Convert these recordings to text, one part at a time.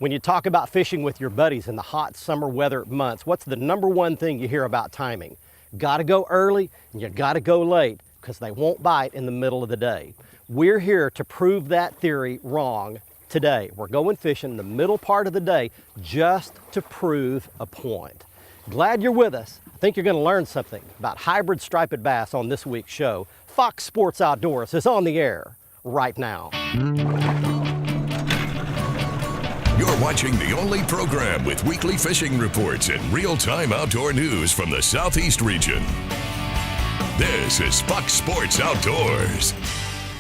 When you talk about fishing with your buddies in the hot summer weather months, what's the number one thing you hear about timing? Gotta go early and you gotta go late because they won't bite in the middle of the day. We're here to prove that theory wrong today. We're going fishing in the middle part of the day just to prove a point. Glad you're with us. I think you're gonna learn something about hybrid striped bass on this week's show. Fox Sports Outdoors is on the air right now. You're watching the only program with weekly fishing reports and real-time outdoor news from the Southeast region. This is Fox Sports Outdoors.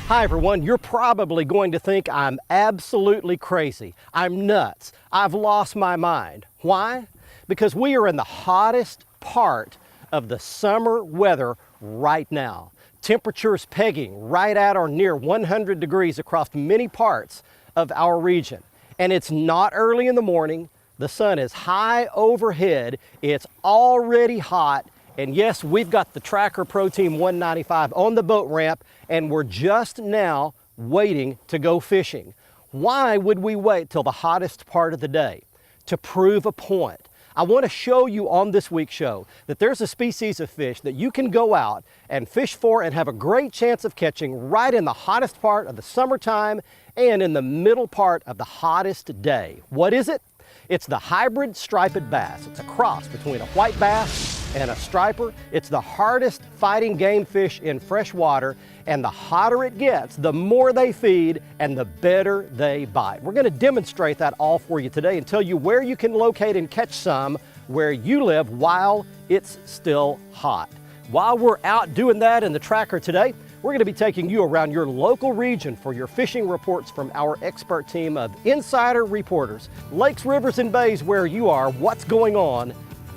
Hi everyone, you're probably going to think I'm absolutely crazy. I'm nuts. I've lost my mind. Why? Because we are in the hottest part of the summer weather right now. Temperatures pegging right at or near 100 degrees across many parts of our region. And it's not early in the morning. The sun is high overhead. It's already hot. And yes, we've got the Tracker Pro Team 195 on the boat ramp, and we're just now waiting to go fishing. Why would we wait till the hottest part of the day? To prove a point. I want to show you on this week's show that there's a species of fish that you can go out and fish for and have a great chance of catching right in the hottest part of the summertime and in the middle part of the hottest day. What is it? It's the hybrid striped bass. It's a cross between a white bass and a striper. It's the hardest fighting game fish in freshwater, and the hotter it gets, the more they feed and the better they bite. We're going to demonstrate that all for you today and tell you where you can locate and catch some where you live while it's still hot. While we're out doing that in the Tracker today, we're going to be taking you around your local region for your fishing reports from our expert team of insider reporters. Lakes, rivers, and bays where you are, what's going on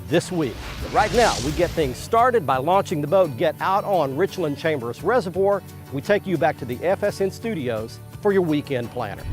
this week. But right now, we get things started by launching the boat, get out on Richland Chambers Reservoir. We take you back to the FSN studios for your weekend planner.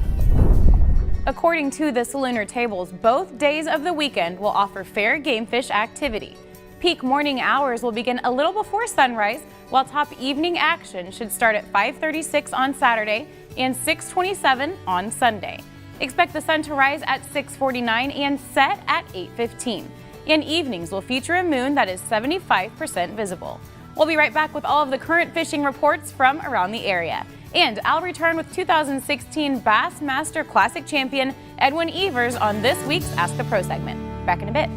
According to the Salooner tables, both days of the weekend will offer fair game fish activity. Peak morning hours will begin a little before sunrise, while top evening action should start at 5:36 on Saturday and 6:27 on Sunday. Expect the sun to rise at 6:49 and set at 8:15. And evenings will feature a moon that is 75% visible. We'll be right back with all of the current fishing reports from around the area. And I'll return with 2016 Bassmaster Classic champion Edwin Evers on this week's Ask the Pro segment. Back in a bit.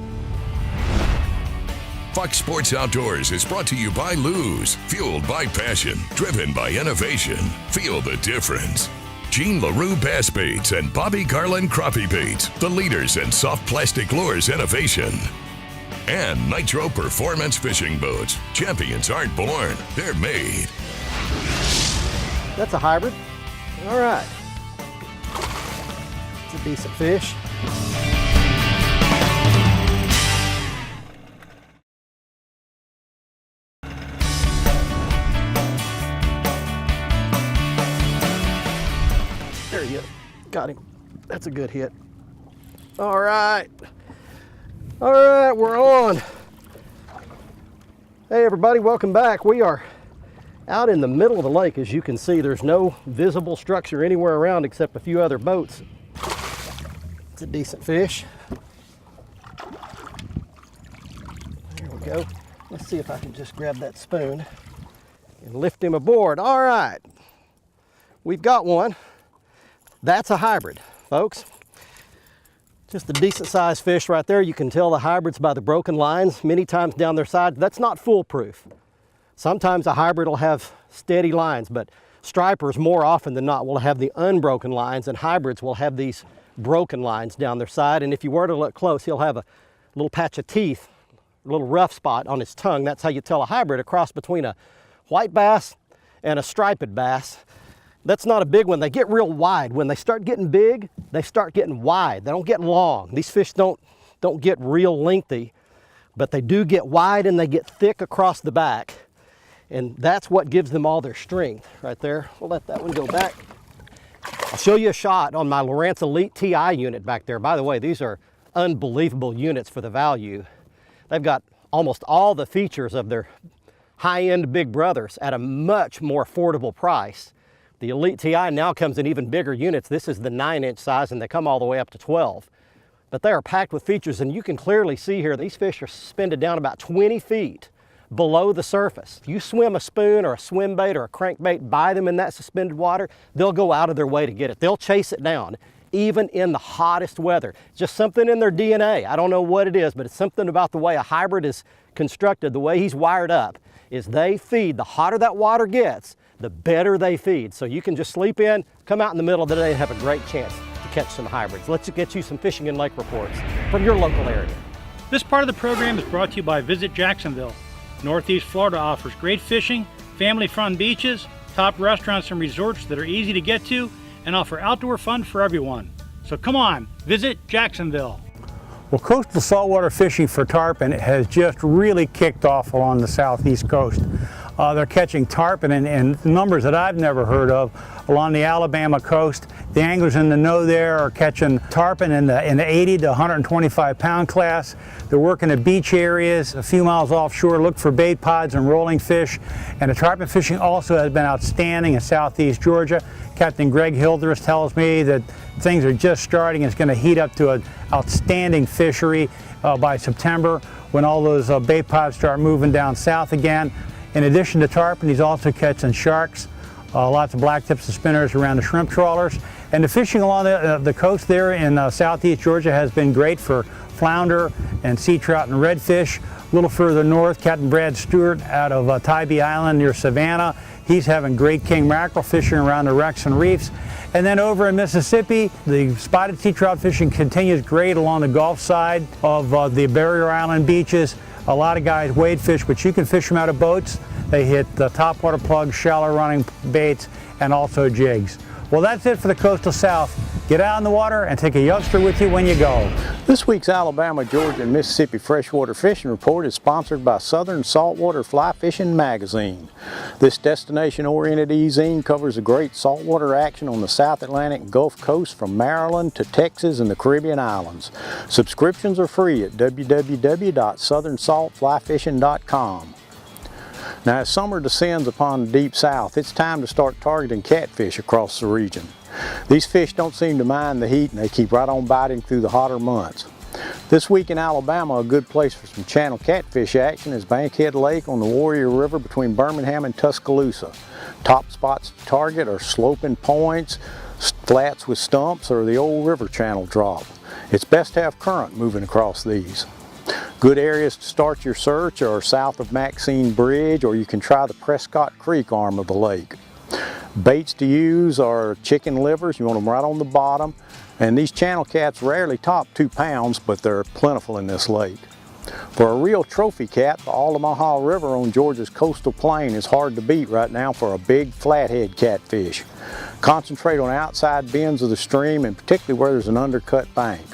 Fox Sports Outdoors is brought to you by Lew's, fueled by passion, driven by innovation. Feel the difference. Jean LaRue Bass Baits and Bobby Garland Crappie Baits, the leaders in soft plastic lures innovation. And Nitro Performance Fishing Boats. Champions aren't born, they're made. That's a hybrid. All right. It's a decent fish. There you go. Got him. That's a good hit. All right. All right, we're on. Hey everybody, welcome back. We are out in the middle of the lake. As you can see, there's no visible structure anywhere around except a few other boats. It's a decent fish. There we go. Let's see if I can just grab that spoon and lift him aboard. All right, we've got one. That's a hybrid, folks. Just a decent sized fish right there. You can tell the hybrids by the broken lines many times down their side. That's not foolproof. Sometimes a hybrid will have steady lines, but stripers more often than not will have the unbroken lines, and hybrids will have these broken lines down their side. And if you were to look close, he'll have a little patch of teeth, a little rough spot on his tongue. That's how you tell a hybrid, a cross between a white bass and a striped bass. That's not a big one. They get real wide. When they start getting big, they start getting wide. They don't get long. These fish don't get real lengthy, but they do get wide and they get thick across the back. And that's what gives them all their strength right there. We'll let that one go back. I'll show you a shot on my Lowrance Elite TI unit back there. By the way, these are unbelievable units for the value. They've got almost all the features of their high-end big brothers at a much more affordable price. The Elite TI now comes in even bigger units. This is the 9-inch size, and they come all the way up to 12. But they are packed with features, and you can clearly see here these fish are suspended down about 20 feet below the surface. If you swim a spoon or a swim bait or a crankbait by them in that suspended water, they'll go out of their way to get it. They'll chase it down, even in the hottest weather. Just something in their DNA. I don't know what it is, but it's something about the way a hybrid is constructed, the way he's wired up, is they feed. The hotter that water gets, the better they feed. So you can just sleep in, come out in the middle of the day and have a great chance to catch some hybrids. Let's get you some fishing and lake reports from your local area. This part of the program is brought to you by Visit Jacksonville. Northeast Florida offers great fishing, family-fun beaches, top restaurants and resorts that are easy to get to, and offer outdoor fun for everyone. So come on, visit Jacksonville. Well, coastal saltwater fishing for tarpon has just really kicked off along the southeast coast. They're catching tarpon in numbers that I've never heard of along the Alabama coast. The anglers in the know there are catching tarpon in the 80 to 125 pound class. They're working at beach areas a few miles offshore, look for bait pods and rolling fish. And the tarpon fishing also has been outstanding in southeast Georgia. Captain Greg Hildreth tells me that things are just starting. It's going to heat up to an outstanding fishery by September when all those bait pods start moving down south again. In addition to tarpon, he's also catching sharks, lots of black tips and spinners around the shrimp trawlers. And the fishing along the coast there in southeast Georgia has been great for flounder and sea trout and redfish. A little further north, Captain Brad Stewart out of Tybee Island near Savannah. He's having great king mackerel fishing around the wrecks and reefs. And then over in Mississippi, the spotted sea trout fishing continues great along the Gulf side of the Barrier Island beaches. A lot of guys wade fish, but you can fish them out of boats. They hit the topwater plugs, shallow running baits, and also jigs. Well, that's it for the Coastal South. Get out in the water and take a youngster with you when you go. This week's Alabama, Georgia, and Mississippi Freshwater Fishing Report is sponsored by Southern Saltwater Fly Fishing Magazine. This destination-oriented e-zine covers the great saltwater action on the South Atlantic and Gulf Coast from Maryland to Texas and the Caribbean Islands. Subscriptions are free at www.southernsaltflyfishing.com. Now, as summer descends upon the deep south, it's time to start targeting catfish across the region. These fish don't seem to mind the heat and they keep right on biting through the hotter months. This week in Alabama, a good place for some channel catfish action is Bankhead Lake on the Warrior River between Birmingham and Tuscaloosa. Top spots to target are sloping points, flats with stumps, or the old river channel drop. It's best to have current moving across these. Good areas to start your search are south of Maxine Bridge, or you can try the Prescott Creek arm of the lake. Baits to use are chicken livers. You want them right on the bottom. And these channel cats rarely top 2 pounds, but they're plentiful in this lake. For a real trophy cat, the Altamaha River on Georgia's coastal plain is hard to beat right now for a big flathead catfish. Concentrate on outside bends of the stream, and particularly where there's an undercut bank.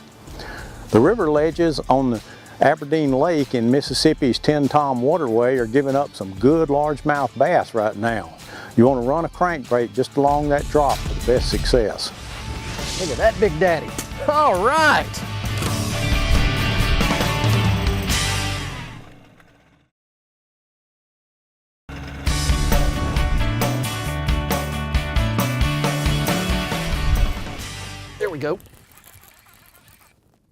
The river ledges on the Aberdeen Lake in Mississippi's Ten Tom Waterway are giving up some good largemouth bass right now. You want to run a crankbait just along that drop for the best success. Look at that big daddy. All right. There we go.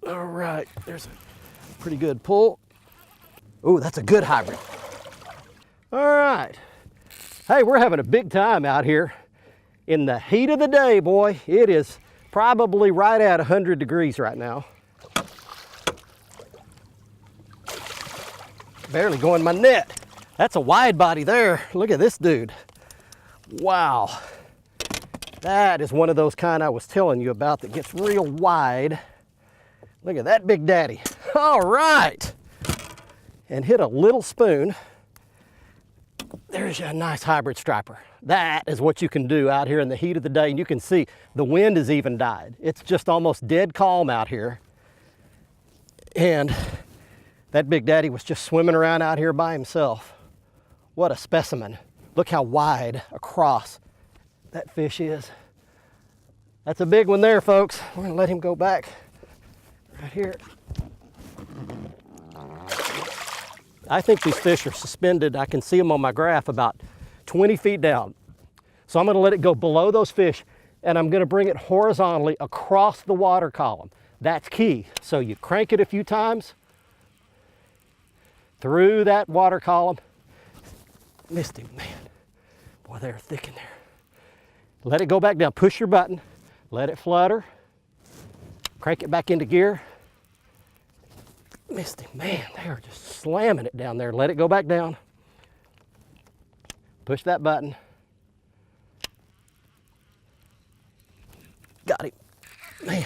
All right, there's a pretty good pull. Oh, that's a good hybrid. All right. Hey, we're having a big time out here in the heat of the day, boy. It is probably right at 100 degrees right now. Barely going my net. That's a wide body there. Look at this dude. Wow. That is one of those kind I was telling you about that gets real wide. Look at that big daddy. All right. And hit a little spoon. There's a nice hybrid striper. That is what you can do out here in the heat of the day. And you can see the wind has even died. It's just almost dead calm out here. And that big daddy was just swimming around out here by himself. What a specimen. Look how wide across that fish is. That's a big one there, folks. We're gonna let him go back right here. I think these fish are suspended. I can see them on my graph about 20 feet down. So I'm gonna let it go below those fish, and I'm gonna bring it horizontally across the water column. That's key. So you crank it a few times through that water column. Missed him, man. Boy, they're thick in there. Let it go back down. Push your button. Let it flutter. Crank it back into gear. Missed him, man. They are just slamming it down there. Let it go back down. Push that button. Got him. Man,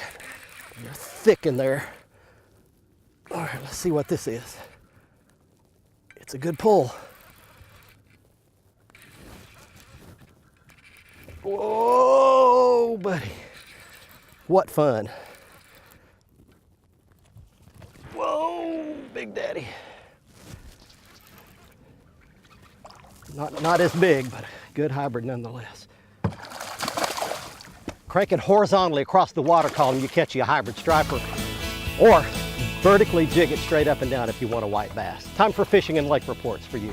they're thick in there. All right, let's see what this is. It's a good pull. Whoa, buddy. What fun. Whoa, Big Daddy. Not as big, but a good hybrid nonetheless. Crank it horizontally across the water column, you catch you a hybrid striper, or vertically jig it straight up and down if you want a white bass. Time for fishing and lake reports for you.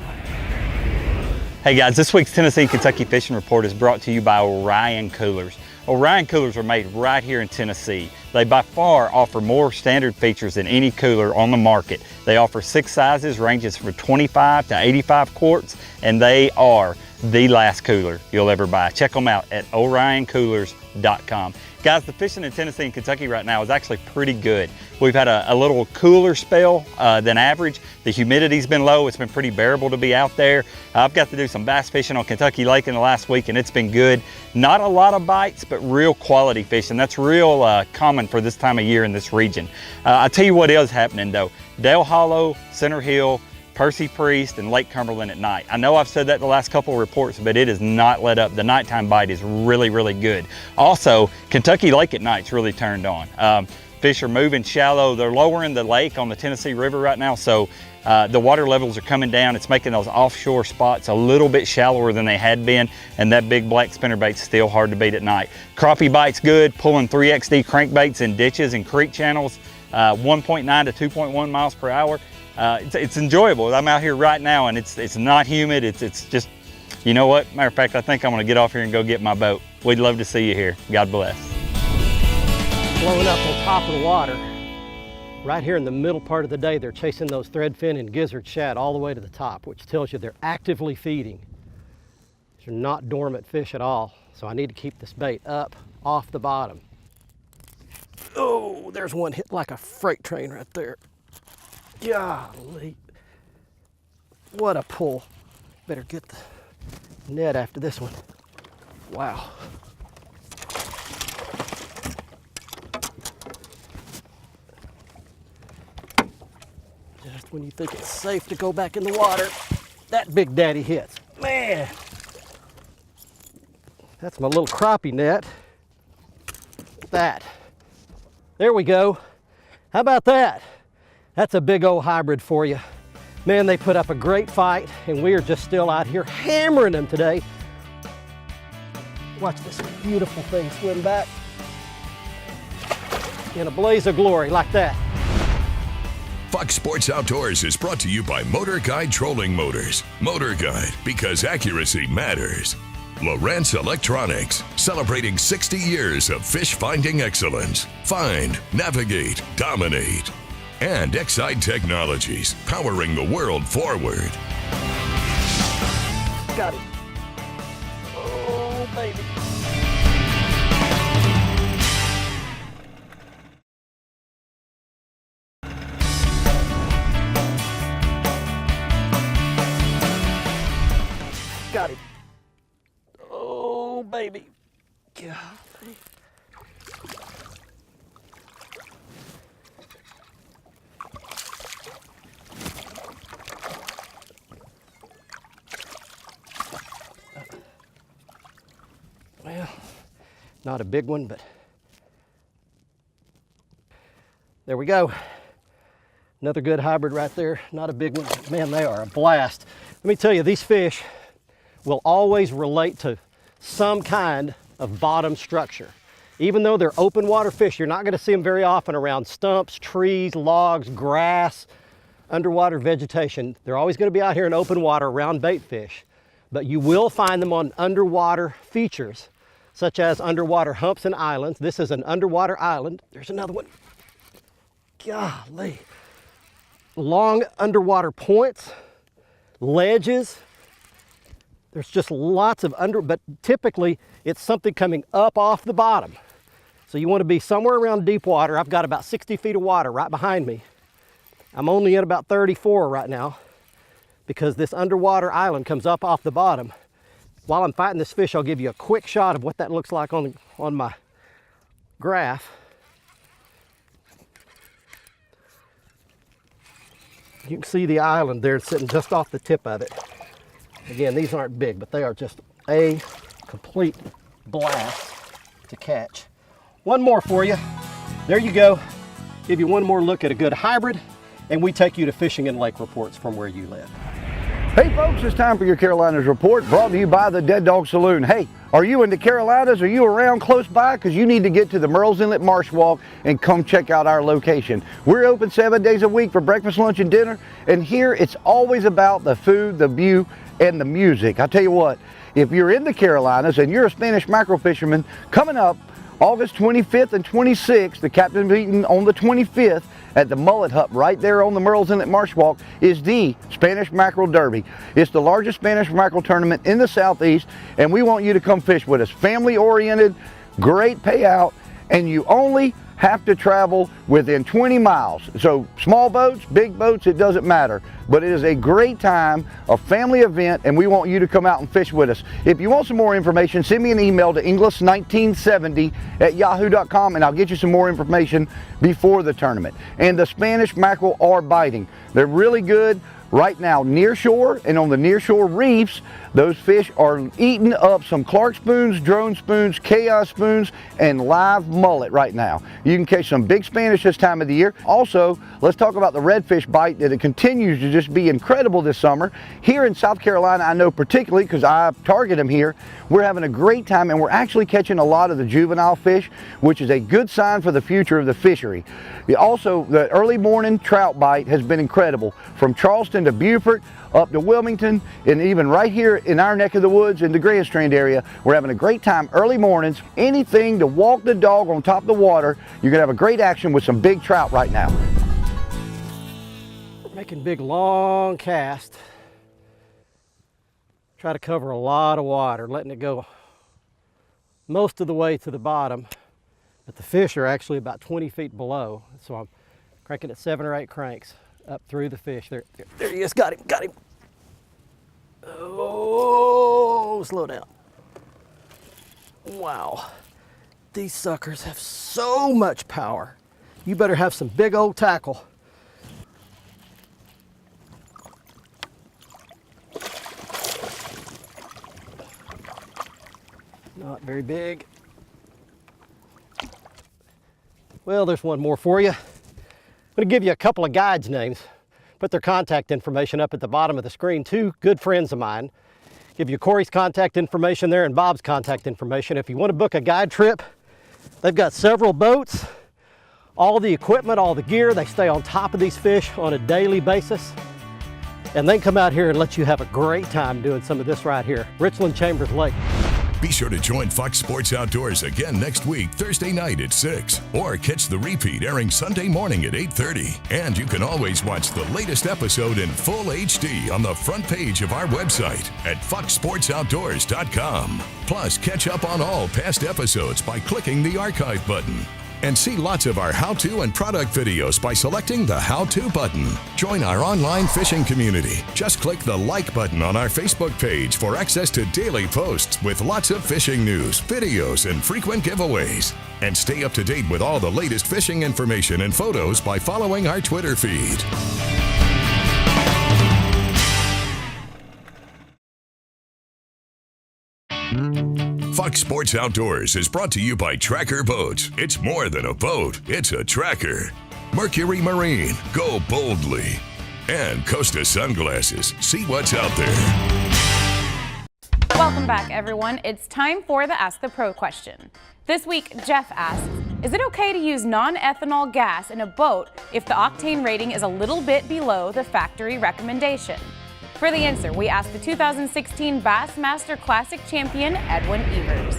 Hey guys, this week's Tennessee and Kentucky Fishing Report is brought to you by Orion Coolers. Orion coolers are made right here in Tennessee. They by far offer more standard features than any cooler on the market. They offer 6 sizes, ranges from 25 to 85 quarts, and they are the last cooler you'll ever buy. Check them out at orioncoolers.com. Guys, the fishing in Tennessee and Kentucky right now is actually pretty good. We've had a little cooler spell than average. The humidity's been low. It's been pretty bearable to be out there. I've got to do some bass fishing on Kentucky Lake in the last week, and it's been good. Not a lot of bites, but real quality fishing. That's real common for this time of year in this region. I'll tell you what is happening though. Dale Hollow, Center Hill, Percy Priest, and Lake Cumberland at night. I know I've said that the last couple of reports, but it has not let up. The nighttime bite is really, really good. Also, Kentucky Lake at night's really turned on. Fish are moving shallow. They're lowering the lake on the Tennessee River right now, so the water levels are coming down. It's making those offshore spots a little bit shallower than they had been, and that big black spinnerbait's still hard to beat at night. Crappie bite's good, pulling 3XD crankbaits in ditches and creek channels, 1.9 to 2.1 miles per hour. It's enjoyable. I'm out here right now and it's not humid. It's just, you know what? Matter of fact, I think I'm gonna get off here and go get my boat. We'd love to see you here. God bless. Blowing up on top of the water. Right here in the middle part of the day, they're chasing those threadfin and gizzard shad all the way to the top, which tells you they're actively feeding. These are not dormant fish at all. So I need to keep this bait up off the bottom. Oh, there's one hit like a freight train right there. Golly, what a pull. Better get the net after this one. Wow. Just when you think it's safe to go back in the water, that Big Daddy hits. Man, that's my little crappie net. That. There we go. How about that? That's a big old hybrid for you. Man, they put up a great fight, and we are just still out here hammering them today. Watch this beautiful thing swim back in a blaze of glory like that. Fox Sports Outdoors is brought to you by Motor Guide Trolling Motors. Motor Guide, because accuracy matters. Lowrance Electronics, celebrating 60 years of fish finding excellence. Find, navigate, dominate. And Excite Technologies, powering the world forward. Got it. Oh, baby. Got it. Oh, baby. Golly. Well, not a big one, but there we go. Another good hybrid right there. Not a big one, but man, they are a blast. Let me tell you, these fish will always relate to some kind of bottom structure. Even though they're open water fish, you're not gonna see them very often around stumps, trees, logs, grass, underwater vegetation. They're always gonna be out here in open water around bait fish. but you will find them on underwater features, such as underwater humps and islands. This is an underwater island. There's another one. Golly. Long underwater points, ledges. There's just lots of but typically it's something coming up off the bottom. So you want to be somewhere around deep water. I've got about 60 feet of water right behind me. I'm only at about 34 right now because this underwater island comes up off the bottom. While I'm fighting this fish, I'll give you a quick shot of what that looks like on my graph. You can see the island there sitting just off the tip of it. Again, these aren't big, but they are just a complete blast to catch. One more for you. There you go. Give you one more look at a good hybrid, and we take you to fishing and lake reports from where you live. Hey folks, it's time for your Carolinas Report, brought to you by the Dead Dog Saloon. Hey, are you in the Carolinas? Are you around close by? Because you need to get to the Murrells Inlet Marsh Walk and come check out our location. We're open 7 days a week for breakfast, lunch, and dinner. And here it's always about the food, the view, and the music. I'll tell you what, if you're in the Carolinas and you're a Spanish mackerel fisherman, coming up August 25th and 26th, the captain meeting on the 25th at the Mullet Hut right there on the Murrells Inlet Marsh Walk is the Spanish Mackerel Derby. It's the largest Spanish mackerel tournament in the Southeast, and we want you to come fish with us. Family oriented, great payout, and you only have to travel within 20 miles. So small boats, big boats, it doesn't matter. But it is a great time, a family event, and we want you to come out and fish with us. If you want some more information, send me an email to english1970@yahoo.com and I'll get you some more information before the tournament. And the Spanish mackerel are biting. They're really good right now near shore, and on the near shore reefs, those fish are eating up some Clark spoons, drone spoons, chaos spoons, and live mullet right now. You can catch some big Spanish this time of the year. Also, let's talk about the redfish bite that it continues to just be incredible this summer. Here in South Carolina, I know particularly because I target them here, we're having a great time and we're actually catching a lot of the juvenile fish, which is a good sign for the future of the fishery. Also, the early morning trout bite has been incredible. From Charleston to Beaufort, up to Wilmington, and even right here in our neck of the woods in the Grand Strand area, we're having a great time early mornings. Anything to walk the dog on top of the water, you're gonna have a great action with some big trout right now. Making big long cast. Try to cover a lot of water, letting it go most of the way to the bottom, but the fish are actually about 20 feet below, so I'm cranking at 7 or 8 cranks up through the fish. There he is, got him. Oh, slow down. Wow, these suckers have so much power. You better have some big old tackle. Not very big. Well, there's one more for you. I'm going to give you a couple of guides' names. Put their contact information up at the bottom of the screen. 2 good friends of mine. Give you Corey's contact information there and Bob's contact information. If you want to book a guide trip, they've got several boats, all the equipment, all the gear. They stay on top of these fish on a daily basis. And they come out here and let you have a great time doing some of this right here. Richland Chambers Lake. Be sure to join Fox Sports Outdoors again next week, Thursday night at 6, or catch the repeat airing Sunday morning at 8:30. And you can always watch the latest episode in full HD on the front page of our website at foxsportsoutdoors.com. Plus, catch up on all past episodes by clicking the archive button. And see lots of our how-to and product videos by selecting the how-to button. Join our online fishing community. Just click the like button on our Facebook page for access to daily posts with lots of fishing news, videos, and frequent giveaways. And stay up to date with all the latest fishing information and photos by following our Twitter feed. Fox Sports Outdoors is brought to you by Tracker Boats. It's more than a boat, it's a tracker. Mercury Marine, go boldly. And Costa Sunglasses, see what's out there. Welcome back, everyone. It's time for the Ask the Pro question. This week, Jeff asks, is it okay to use non-ethanol gas in a boat if the octane rating is a little bit below the factory recommendation? For the answer, we asked the 2016 Bassmaster Classic champion, Edwin Evers.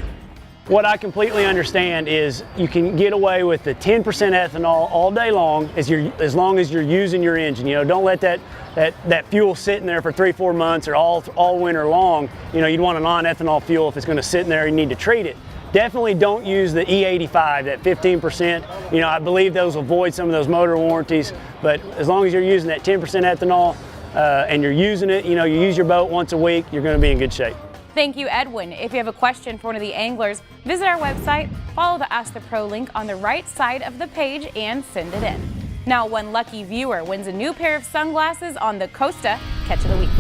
What I completely understand is you can get away with the 10% ethanol all day long as long as you're using your engine. You know, don't let that fuel sitting there for 3-4 months or all winter long. You know, you'd want a non-ethanol fuel if it's going to sit in there. You need to treat it. Definitely don't use the E85, that 15%. You know, I believe those will void some of those motor warranties, but as long as you're using that 10% ethanol and you're using it, you know, you use your boat once a week, you're going to be in good shape. Thank you, Edwin. If you have a question for one of the anglers, visit our website, follow the Ask the Pro link on the right side of the page, and send it in. Now, one lucky viewer wins a new pair of sunglasses on the Costa Catch of the Week.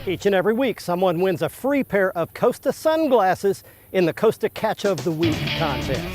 Each and every week, someone wins a free pair of Costa sunglasses in the Costa Catch of the Week contest.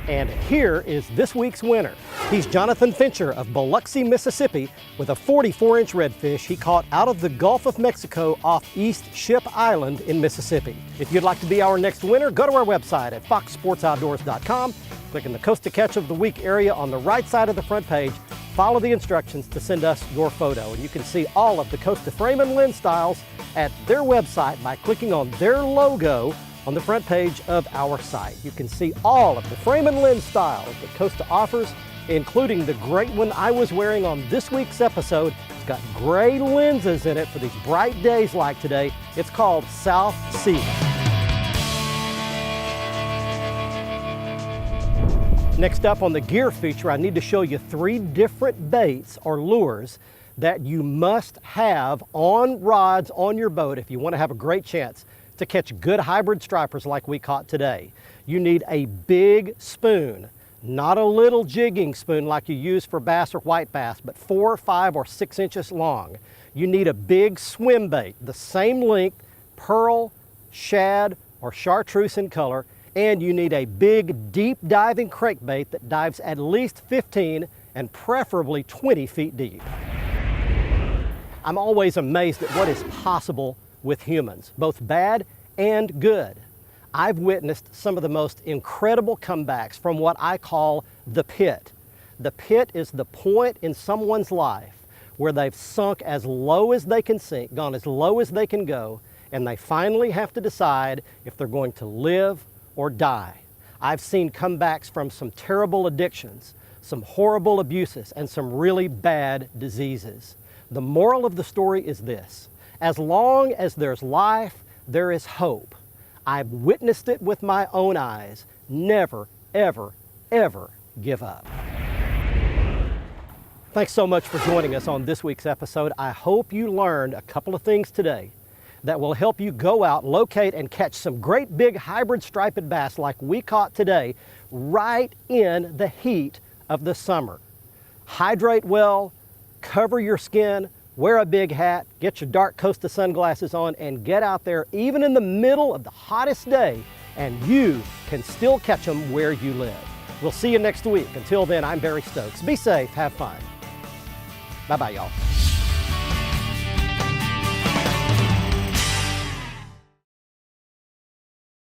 And here is this week's winner. He's Jonathan Fincher of Biloxi, Mississippi, with a 44-inch redfish he caught out of the Gulf of Mexico off East Ship Island in Mississippi. If you'd like to be our next winner, go to our website at foxsportsoutdoors.com, click in the Costa Catch of the Week area on the right side of the front page, follow the instructions to send us your photo, and you can see all of the Costa frame and lens styles at their website by clicking on their logo on the front page of our site. You can see all of the frame and lens styles that Costa offers, including the great one I was wearing on this week's episode. It's got gray lenses in it for these bright days like today. It's called SouthEAST. Next up on the gear feature, I need to show you 3 different baits or lures that you must have on rods on your boat if you want to have a great chance to catch good hybrid stripers like we caught today. You need a big spoon, not a little jigging spoon like you use for bass or white bass, but 4, 5, or 6 inches long. You need a big swim bait, the same length, pearl, shad, or chartreuse in color, and you need a big deep diving crankbait that dives at least 15 and preferably 20 feet deep. I'm always amazed at what is possible with humans, both bad and good. I've witnessed some of the most incredible comebacks from what I call the pit. The pit is the point in someone's life where they've sunk as low as they can sink, gone as low as they can go, and they finally have to decide if they're going to live or die. I've seen comebacks from some terrible addictions, some horrible abuses, and some really bad diseases. The moral of the story is this: as long as there's life, there is hope. I've witnessed it with my own eyes. Never, ever, ever give up. Thanks so much for joining us on this week's episode. I hope you learned a couple of things today that will help you go out, locate, and catch some great big hybrid striped bass like we caught today right in the heat of the summer. Hydrate well, cover your skin, wear a big hat, get your dark Costa sunglasses on, and get out there even in the middle of the hottest day, and you can still catch them where you live. We'll see you next week. Until then, I'm Barry Stokes. Be safe, have fun. Bye-bye, y'all.